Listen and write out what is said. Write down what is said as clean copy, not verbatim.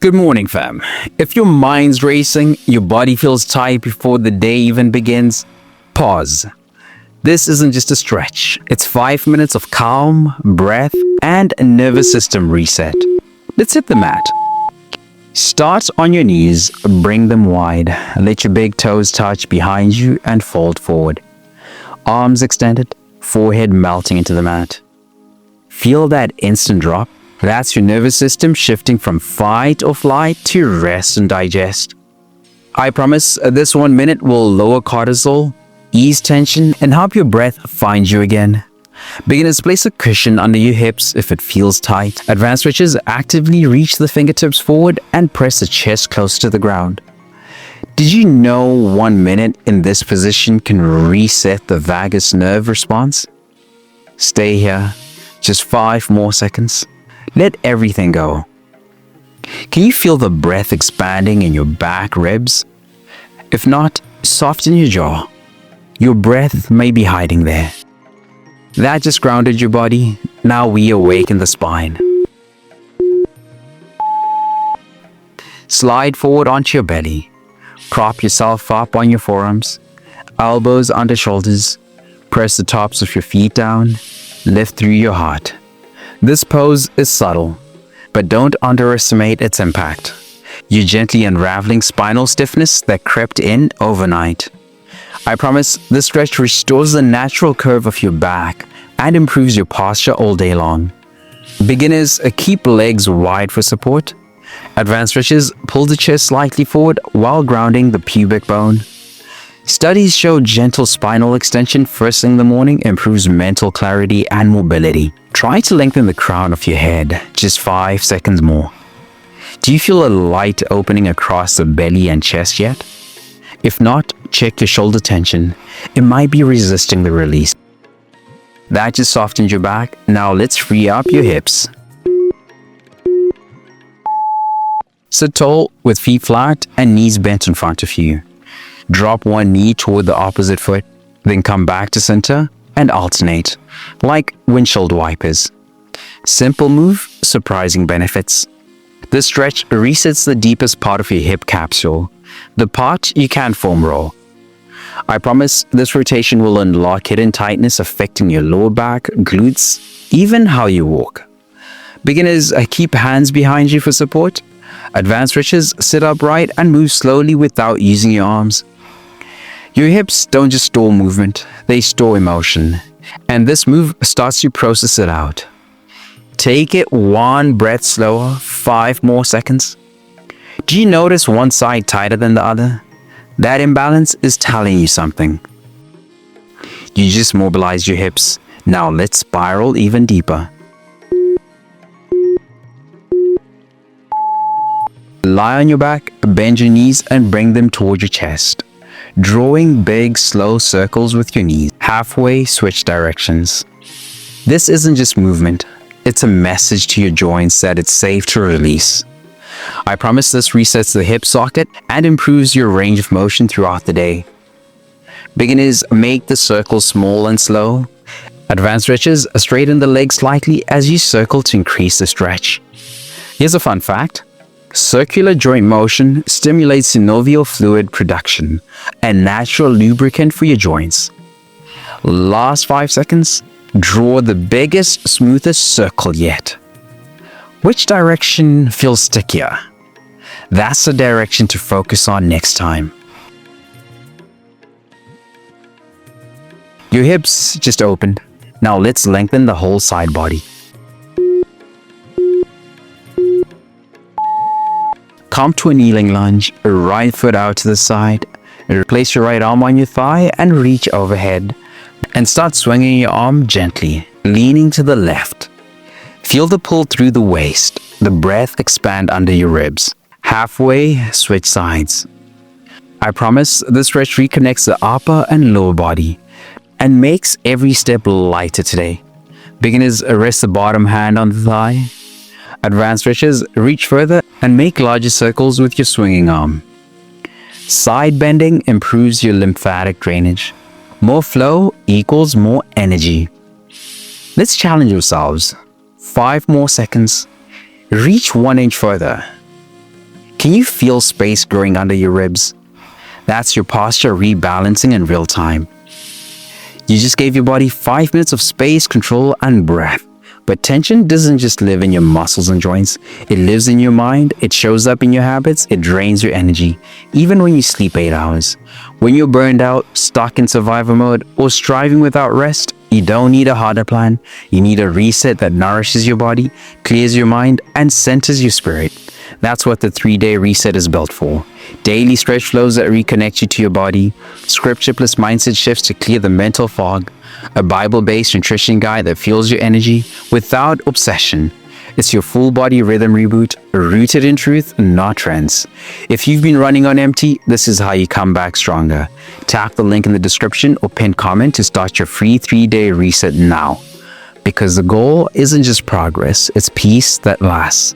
Good morning, fam. If your mind's racing, your body feels tight before the day even begins, pause. This isn't just a stretch. It's 5 minutes of calm, breath, and a nervous system reset. Let's hit the mat. Start on your knees, bring them wide. Let your big toes touch behind you and fold forward. Arms extended, forehead melting into the mat. Feel that instant drop? That's your nervous system shifting from fight or flight to rest and digest. I promise this 1 minute will lower cortisol, ease tension, and help your breath find you again. Beginners, place a cushion under your hips if it feels tight. Advanced stretches actively reach the fingertips forward and press the chest close to the ground. Did you know 1 minute in this position can reset the vagus nerve response? Stay here, just 5 more seconds. Let everything go. Can you feel the breath expanding in your back ribs? If not, soften your jaw. Your breath may be hiding there. That just grounded your body. Now we awaken the spine. Slide forward onto your belly. Prop yourself up on your forearms. Elbows under shoulders. Press the tops of your feet down. Lift through your heart. This pose is subtle, but don't underestimate its impact. You're gently unraveling spinal stiffness that crept in overnight. I promise this stretch restores the natural curve of your back and improves your posture all day long. Beginners, keep legs wide for support. Advanced stretches, pull the chest slightly forward while grounding the pubic bone. Studies show gentle spinal extension first thing in the morning improves mental clarity and mobility. Try to lengthen the crown of your head, just 5 seconds more. Do you feel a light opening across the belly and chest yet? If not, check your shoulder tension. It might be resisting the release. That just softened your back. Now let's free up your hips. Sit tall with feet flat and knees bent in front of you. Drop one knee toward the opposite foot, then come back to center and alternate, like windshield wipers. Simple move, surprising benefits. This stretch resets the deepest part of your hip capsule, the part you can't foam roll. I promise this rotation will unlock hidden tightness affecting your lower back, glutes, even how you walk. Beginners, keep hands behind you for support. Advanced stretches, sit upright and move slowly without using your arms. Your hips don't just store movement, they store emotion. And this move starts to process it out. Take it 1 breath slower, 5 more seconds. Do you notice one side tighter than the other? That imbalance is telling you something. You just mobilize your hips. Now let's spiral even deeper. Lie on your back, bend your knees and bring them toward your chest. Drawing big, slow circles with your knees. Halfway, switch directions. This isn't just movement. It's a message to your joints that it's safe to release. I promise this resets the hip socket and improves your range of motion throughout the day. Beginners, make the circle small and slow. Advanced stretches, straighten the legs slightly as you circle to increase the stretch. Here's a fun fact. Circular joint motion stimulates synovial fluid production, a natural lubricant for your joints. Last 5 seconds, draw the biggest, smoothest circle yet. Which direction feels stickier? That's the direction to focus on next time. Your hips just opened. Now let's lengthen the whole side body. Come to a kneeling lunge, right foot out to the side. Place your right arm on your thigh and reach overhead. And start swinging your arm gently, leaning to the left. Feel the pull through the waist, the breath expand under your ribs. Halfway, switch sides. I promise this stretch reconnects the upper and lower body and makes every step lighter today. Beginners, rest the bottom hand on the thigh. Advanced stretches, reach further and make larger circles with your swinging arm. Side bending improves your lymphatic drainage. More flow equals more energy. Let's challenge ourselves. 5 more seconds. Reach 1 inch further. Can you feel space growing under your ribs? That's your posture rebalancing in real time. You just gave your body 5 minutes of space, control, and breath. But tension doesn't just live in your muscles and joints. It lives in your mind, it shows up in your habits, it drains your energy, even when you sleep 8 hours. When you're burned out, stuck in survival mode, or striving without rest, you don't need a harder plan. You need a reset that nourishes your body, clears your mind, and centers your spirit. That's what the 3-day reset is built for. Daily stretch flows that reconnect you to your body, scripture-plus mindset shifts to clear the mental fog, a Bible-based nutrition guide that fuels your energy without obsession. It's your full body rhythm reboot, rooted in truth, not trends. If you've been running on empty, this is how you come back stronger. Tap the link in the description or pinned comment to start your free 3-day reset now. Because the goal isn't just progress, it's peace that lasts.